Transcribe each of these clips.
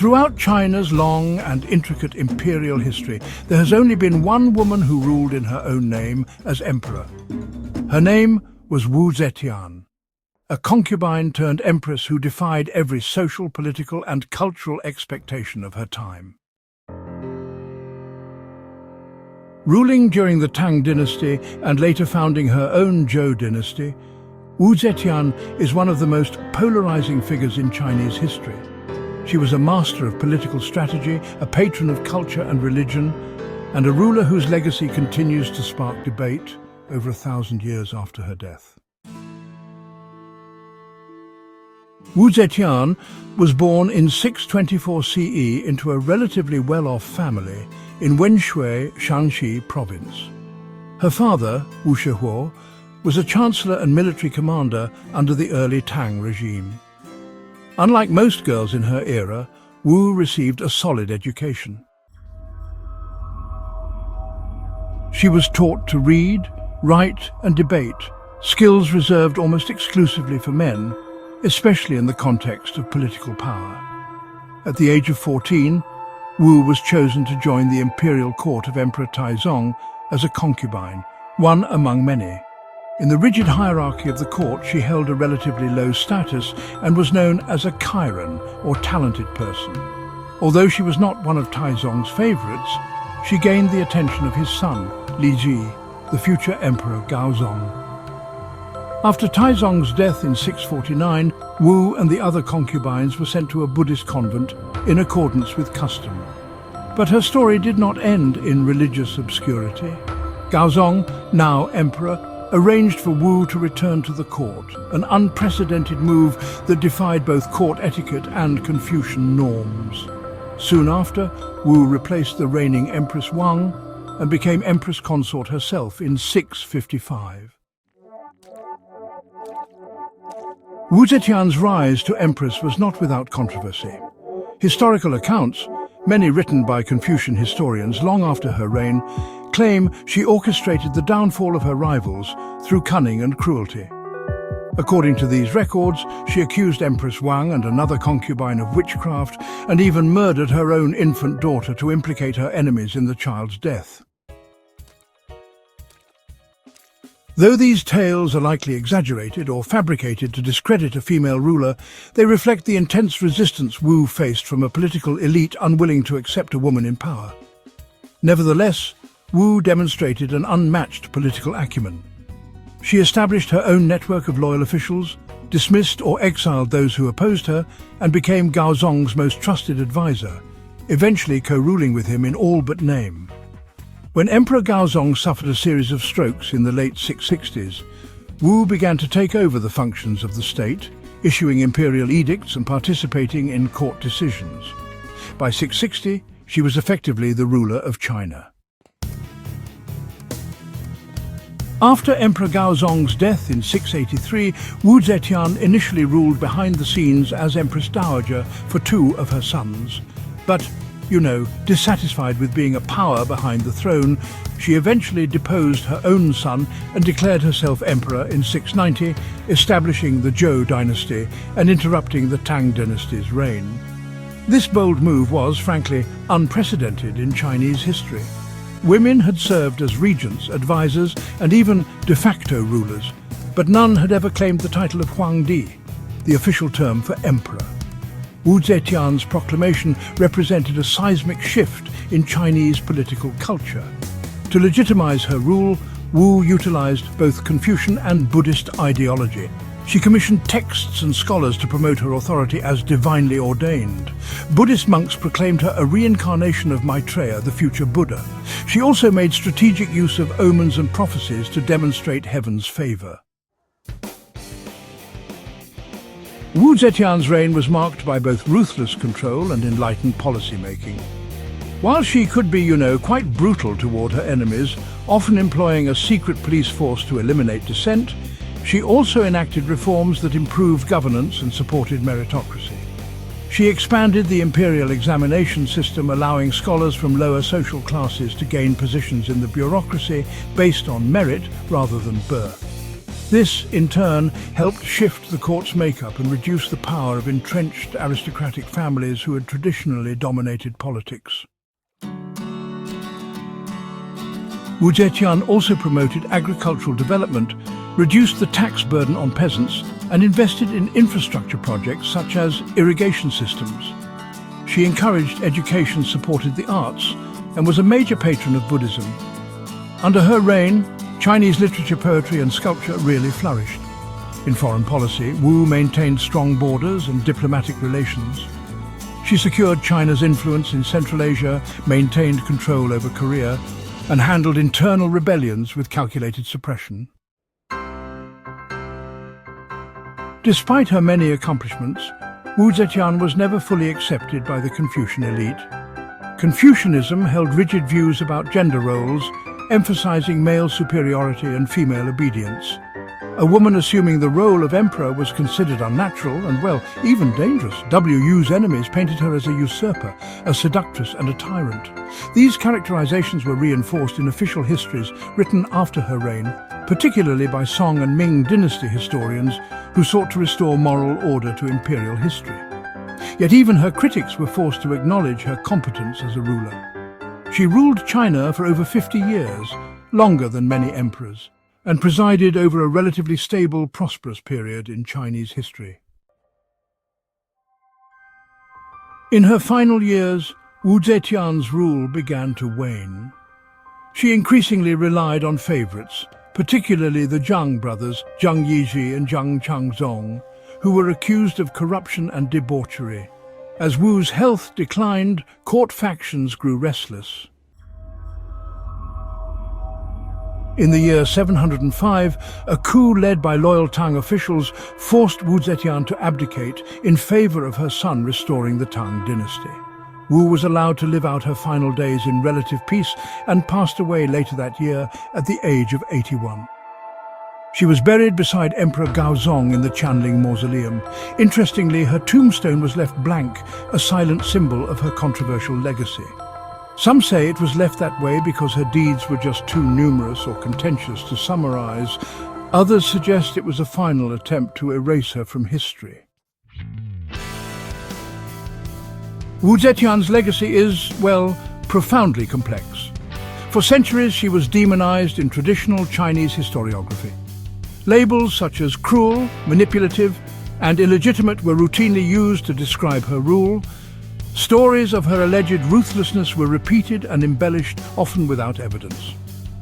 Throughout China's long and intricate imperial history, there has only been one woman who ruled in her own name as emperor. Her name was Wu Zetian, a concubine turned empress who defied every social, political, and cultural expectation of her time. Ruling during the Tang Dynasty and later founding her own Zhou Dynasty, Wu Zetian is one of the most polarizing figures in Chinese history. She was a master of political strategy, a patron of culture and religion, and a ruler whose legacy continues to spark debate over 1,000 years after her death. Wu Zetian was born in 624 CE into a relatively well-off family in Wenshui, Shanxi province. Her father, Wu Shihuo, was a chancellor and military commander under the early Tang regime. Unlike most girls in her era, Wu received a solid education. She was taught to read, write and debate, skills reserved almost exclusively for men, especially in the context of political power. At the age of 14, Wu was chosen to join the Imperial Court of Emperor Taizong as a concubine, one among many. In the rigid hierarchy of the court, she held a relatively low status and was known as a Chiron, or talented person. Although she was not one of Taizong's favorites, she gained the attention of his son, Li Ji, the future Emperor Gaozong. After Taizong's death in 649, Wu and the other concubines were sent to a Buddhist convent in accordance with custom. But her story did not end in religious obscurity. Gaozong, now emperor, arranged for Wu to return to the court, an unprecedented move that defied both court etiquette and Confucian norms. Soon after, Wu replaced the reigning Empress Wang and became Empress Consort herself in 655. Wu Zetian's rise to empress was not without controversy. Historical accounts, many written by Confucian historians long after her reign, claim she orchestrated the downfall of her rivals through cunning and cruelty. According to these records, she accused Empress Wang and another concubine of witchcraft and even murdered her own infant daughter to implicate her enemies in the child's death. Though these tales are likely exaggerated or fabricated to discredit a female ruler, they reflect the intense resistance Wu faced from a political elite unwilling to accept a woman in power. Nevertheless, Wu demonstrated an unmatched political acumen. She established her own network of loyal officials, dismissed or exiled those who opposed her, and became Gaozong's most trusted advisor, eventually co-ruling with him in all but name. When Emperor Gaozong suffered a series of strokes in the late 660s, Wu began to take over the functions of the state, issuing imperial edicts and participating in court decisions. By 660, she was effectively the ruler of China. After Emperor Gaozong's death in 683, Wu Zetian initially ruled behind the scenes as Empress Dowager for two of her sons. But, dissatisfied with being a power behind the throne, she eventually deposed her own son and declared herself emperor in 690, establishing the Zhou Dynasty and interrupting the Tang Dynasty's reign. This bold move was, frankly, unprecedented in Chinese history. Women had served as regents, advisors, and even de facto rulers, but none had ever claimed the title of Huangdi, the official term for emperor. Wu Zetian's proclamation represented a seismic shift in Chinese political culture. To legitimize her rule, Wu utilized both Confucian and Buddhist ideology. She commissioned texts and scholars to promote her authority as divinely ordained. Buddhist monks proclaimed her a reincarnation of Maitreya, the future Buddha. She also made strategic use of omens and prophecies to demonstrate heaven's favor. Wu Zetian's reign was marked by both ruthless control and enlightened policy-making. While she could be, quite brutal toward her enemies, often employing a secret police force to eliminate dissent, she also enacted reforms that improved governance and supported meritocracy. She expanded the imperial examination system, allowing scholars from lower social classes to gain positions in the bureaucracy based on merit rather than birth. This, in turn, helped shift the court's makeup and reduce the power of entrenched aristocratic families who had traditionally dominated politics. Wu Zetian also promoted agricultural development, reduced the tax burden on peasants, and invested in infrastructure projects such as irrigation systems. She encouraged education, supported the arts, and was a major patron of Buddhism. Under her reign, Chinese literature, poetry, and sculpture really flourished. In foreign policy, Wu maintained strong borders and diplomatic relations. She secured China's influence in Central Asia, maintained control over Korea, and handled internal rebellions with calculated suppression. Despite her many accomplishments, Wu Zetian was never fully accepted by the Confucian elite. Confucianism held rigid views about gender roles, emphasizing male superiority and female obedience. A woman assuming the role of emperor was considered unnatural and, well, even dangerous. Wu's enemies painted her as a usurper, a seductress and a tyrant. These characterizations were reinforced in official histories written after her reign, particularly by Song and Ming dynasty historians who sought to restore moral order to imperial history. Yet even her critics were forced to acknowledge her competence as a ruler. She ruled China for over 50 years, longer than many emperors, and presided over a relatively stable, prosperous period in Chinese history. In her final years, Wu Zetian's rule began to wane. She increasingly relied on favorites, particularly the Zhang brothers, Zhang Yizhi and Zhang Changzong, who were accused of corruption and debauchery. As Wu's health declined, court factions grew restless. In the year 705, a coup led by loyal Tang officials forced Wu Zetian to abdicate in favor of her son restoring the Tang dynasty. Wu was allowed to live out her final days in relative peace and passed away later that year at the age of 81. She was buried beside Emperor Gaozong in the Qianling Mausoleum. Interestingly, her tombstone was left blank, a silent symbol of her controversial legacy. Some say it was left that way because her deeds were just too numerous or contentious to summarize. Others suggest it was a final attempt to erase her from history. Wu Zetian's legacy is, well, profoundly complex. For centuries, she was demonized in traditional Chinese historiography. Labels such as cruel, manipulative, and illegitimate were routinely used to describe her rule. Stories of her alleged ruthlessness were repeated and embellished, often without evidence.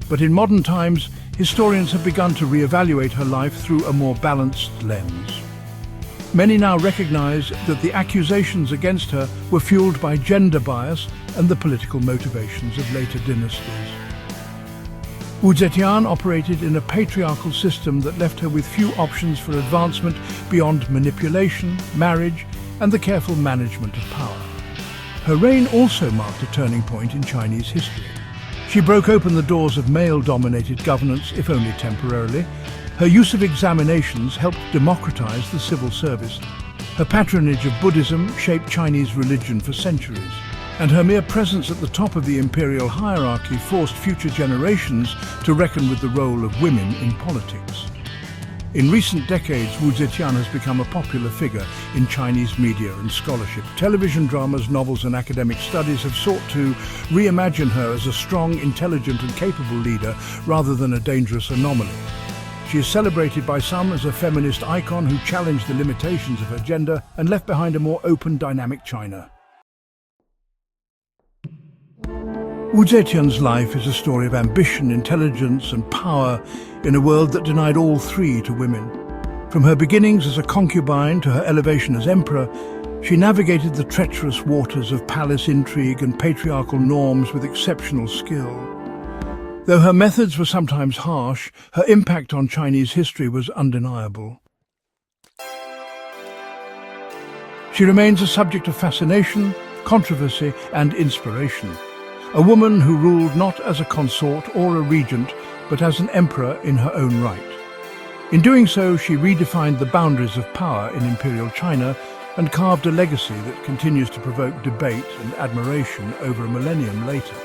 But in modern times, historians have begun to re-evaluate her life through a more balanced lens. Many now recognize that the accusations against her were fueled by gender bias and the political motivations of later dynasties. Wu Zetian operated in a patriarchal system that left her with few options for advancement beyond manipulation, marriage, and the careful management of power. Her reign also marked a turning point in Chinese history. She broke open the doors of male-dominated governance, if only temporarily. Her use of examinations helped democratize the civil service. Her patronage of Buddhism shaped Chinese religion for centuries. And her mere presence at the top of the imperial hierarchy forced future generations to reckon with the role of women in politics. In recent decades, Wu Zetian has become a popular figure in Chinese media and scholarship. Television dramas, novels, and academic studies have sought to reimagine her as a strong, intelligent, and capable leader rather than a dangerous anomaly. She is celebrated by some as a feminist icon who challenged the limitations of her gender and left behind a more open, dynamic China. Wu Zetian's life is a story of ambition, intelligence, and power in a world that denied all three to women. From her beginnings as a concubine to her elevation as emperor, she navigated the treacherous waters of palace intrigue and patriarchal norms with exceptional skill. Though her methods were sometimes harsh, her impact on Chinese history was undeniable. She remains a subject of fascination, controversy, and inspiration. A woman who ruled not as a consort or a regent, but as an emperor in her own right. In doing so, she redefined the boundaries of power in imperial China and carved a legacy that continues to provoke debate and admiration over a millennium later.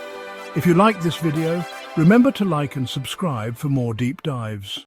If you like this video, remember to like and subscribe for more deep dives.